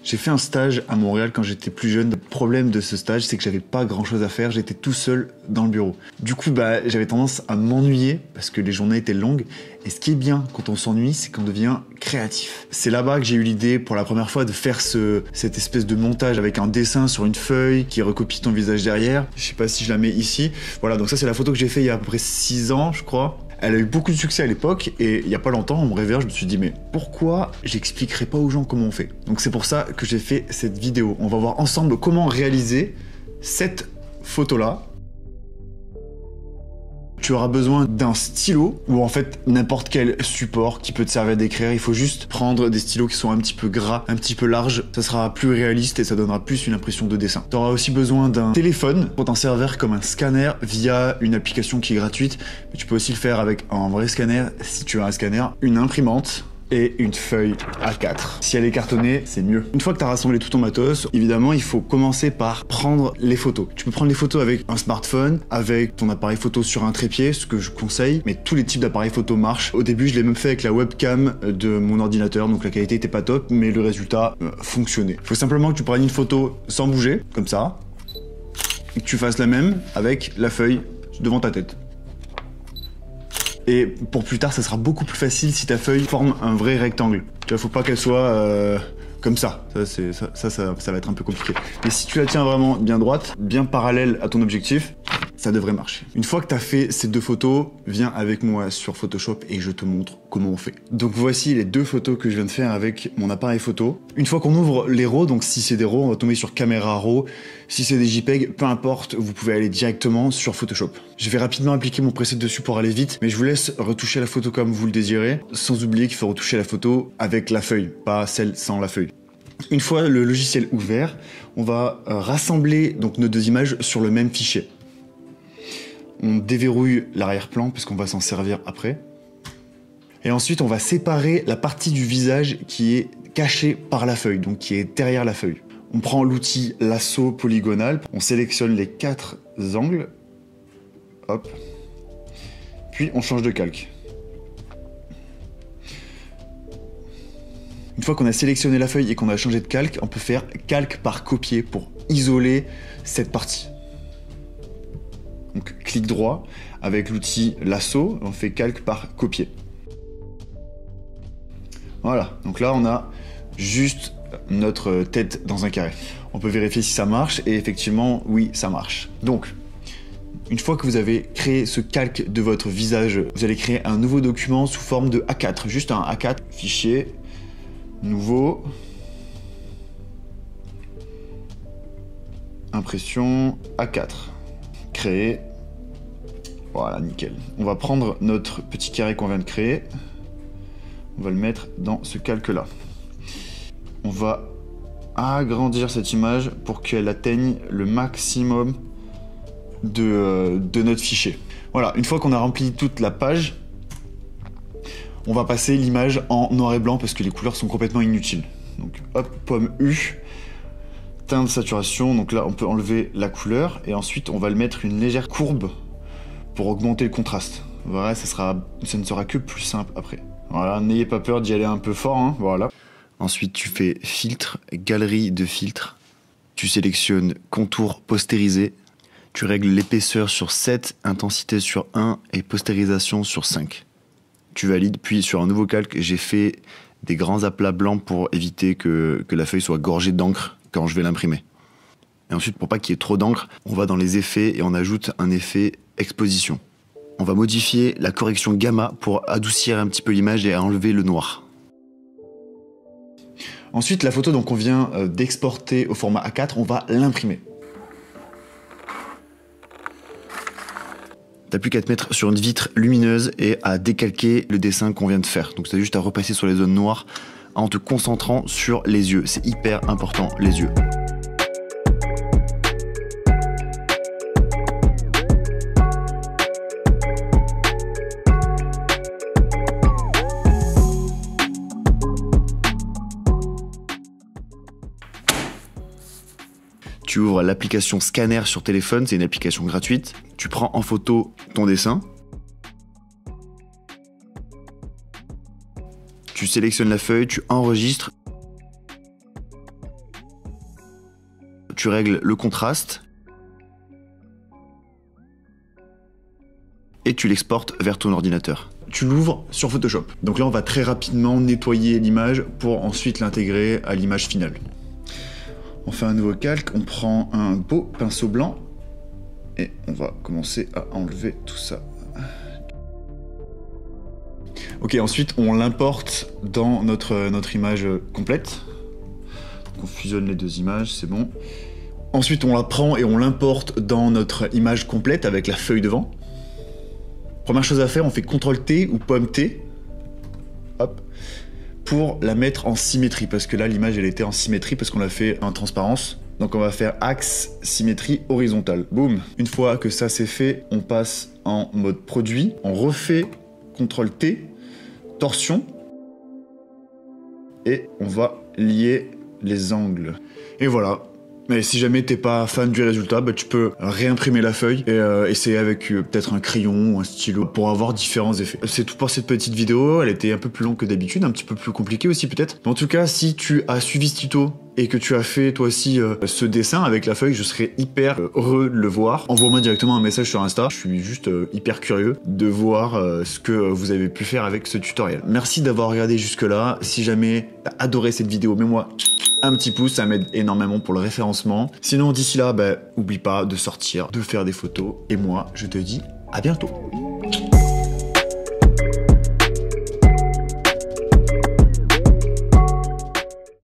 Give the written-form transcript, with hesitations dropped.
J'ai fait un stage à Montréal quand j'étais plus jeune. Le problème de ce stage, c'est que j'avais pas grand chose à faire, j'étais tout seul dans le bureau. Du coup, j'avais tendance à m'ennuyer parce que les journées étaient longues. Et ce qui est bien quand on s'ennuie, c'est qu'on devient créatif. C'est là-bas que j'ai eu l'idée pour la première fois de faire cette espèce de montage avec un dessin sur une feuille qui recopie ton visage derrière. Je sais pas si je la mets ici. Voilà, donc ça c'est la photo que j'ai fait il y a à peu près 6 ans, je crois. Elle a eu beaucoup de succès à l'époque et il y a pas longtemps, en me réveillant, je me suis dit mais pourquoi j'expliquerai pas aux gens comment on fait? Donc c'est pour ça que j'ai fait cette vidéo. On va voir ensemble comment réaliser cette photo-là. Tu auras besoin d'un stylo ou en fait n'importe quel support qui peut te servir d'écrire. Il faut juste prendre des stylos qui sont un petit peu gras, un petit peu larges. Ça sera plus réaliste et ça donnera plus une impression de dessin. Tu auras aussi besoin d'un téléphone pour t'en servir comme un scanner via une application qui est gratuite. Mais tu peux aussi le faire avec un vrai scanner si tu as un scanner, une imprimante et une feuille A4. Si elle est cartonnée, c'est mieux. Une fois que tu as rassemblé tout ton matos, évidemment, il faut commencer par prendre les photos. Tu peux prendre les photos avec un smartphone, avec ton appareil photo sur un trépied, ce que je conseille, mais tous les types d'appareils photo marchent. Au début, je l'ai même fait avec la webcam de mon ordinateur, donc la qualité était pas top, mais le résultat fonctionnait. Il faut simplement que tu prennes une photo sans bouger, comme ça, et que tu fasses la même avec la feuille devant ta tête. Et pour plus tard, ça sera beaucoup plus facile si ta feuille forme un vrai rectangle. Tu vois, faut pas qu'elle soit comme ça. Ça va être un peu compliqué. Mais si tu la tiens vraiment bien droite, bien parallèle à ton objectif, ça devrait marcher. Une fois que tu as fait ces deux photos, viens avec moi sur Photoshop et je te montre comment on fait. Donc voici les deux photos que je viens de faire avec mon appareil photo. Une fois qu'on ouvre les RAW, donc si c'est des RAW, on va tomber sur Caméra RAW. Si c'est des JPEG, peu importe, vous pouvez aller directement sur Photoshop. Je vais rapidement appliquer mon preset dessus pour aller vite, mais je vous laisse retoucher la photo comme vous le désirez, sans oublier qu'il faut retoucher la photo avec la feuille, pas celle sans la feuille. Une fois le logiciel ouvert, on va rassembler donc nos deux images sur le même fichier. On déverrouille l'arrière-plan parce qu'on va s'en servir après. Et ensuite, on va séparer la partie du visage qui est cachée par la feuille, donc qui est derrière la feuille. On prend l'outil lasso polygonal, on sélectionne les 4 angles, hop, puis on change de calque. Une fois qu'on a sélectionné la feuille et qu'on a changé de calque, on peut faire calque par copier pour isoler cette partie. Donc clic droit, avec l'outil lasso, on fait calque par copier. Voilà, donc là on a juste notre tête dans un carré. On peut vérifier si ça marche et effectivement, oui, ça marche. Donc, une fois que vous avez créé ce calque de votre visage, vous allez créer un nouveau document sous forme de A4, juste un A4, fichier, nouveau, impression A4. Créer. Voilà, nickel. On va prendre notre petit carré qu'on vient de créer. On va le mettre dans ce calque-là. On va agrandir cette image pour qu'elle atteigne le maximum de notre fichier. Voilà, une fois qu'on a rempli toute la page, on va passer l'image en noir et blanc parce que les couleurs sont complètement inutiles. Donc hop, pomme U. Teinte de saturation, donc là on peut enlever la couleur et ensuite on va le mettre une légère courbe pour augmenter le contraste. Voilà, ça ne sera que plus simple après. Voilà, n'ayez pas peur d'y aller un peu fort, hein, voilà. Ensuite tu fais filtre, galerie de filtre, tu sélectionnes contour postérisé, tu règles l'épaisseur sur 7, intensité sur 1 et postérisation sur 5. Tu valides, puis sur un nouveau calque, j'ai fait des grands aplats blancs pour éviter que la feuille soit gorgée d'encre quand je vais l'imprimer. Et ensuite, pour pas qu'il y ait trop d'encre, on va dans les effets et on ajoute un effet exposition. On va modifier la correction gamma pour adoucir un petit peu l'image et enlever le noir. Ensuite, la photo qu'on vient d'exporter au format A4, on va l'imprimer. T'as plus qu'à te mettre sur une vitre lumineuse et à décalquer le dessin qu'on vient de faire. Donc t'as juste à repasser sur les zones noires en te concentrant sur les yeux. C'est hyper important, les yeux. Tu ouvres l'application Scanner sur téléphone, c'est une application gratuite. Tu prends en photo ton dessin. Tu sélectionnes la feuille, tu enregistres. tu règles le contraste et tu l'exportes vers ton ordinateur. Tu l'ouvres sur Photoshop. Donc là, on va très rapidement nettoyer l'image pour ensuite l'intégrer à l'image finale. On fait un nouveau calque, on prend un beau pinceau blanc et on va commencer à enlever tout ça. Ok, ensuite on l'importe dans notre image complète. Donc on fusionne les deux images, c'est bon. Ensuite on la prend et on l'importe dans notre image complète avec la feuille devant. Première chose à faire, on fait CTRL-T ou pomme-T. Hop. Pour la mettre en symétrie, parce que là l'image elle était en symétrie parce qu'on l'a fait en transparence. Donc on va faire axe, symétrie horizontale. Boum. Une fois que ça c'est fait, on passe en mode produit. On refait CTRL-T, torsion. Et on va lier les angles. Et voilà. Mais si jamais t'es pas fan du résultat, bah, tu peux réimprimer la feuille et essayer avec peut-être un crayon ou un stylo pour avoir différents effets. C'est tout pour cette petite vidéo, elle était un peu plus longue que d'habitude, un petit peu plus compliquée aussi peut-être. Mais en tout cas, si tu as suivi ce tuto et que tu as fait toi aussi ce dessin avec la feuille, je serais hyper heureux de le voir. Envoie-moi directement un message sur Insta, je suis juste hyper curieux de voir ce que vous avez pu faire avec ce tutoriel. Merci d'avoir regardé jusque là, si jamais t'as adoré cette vidéo, mets-moi un petit pouce, ça m'aide énormément pour le référencement. Sinon d'ici là, oublie pas de sortir, de faire des photos, et moi je te dis à bientôt.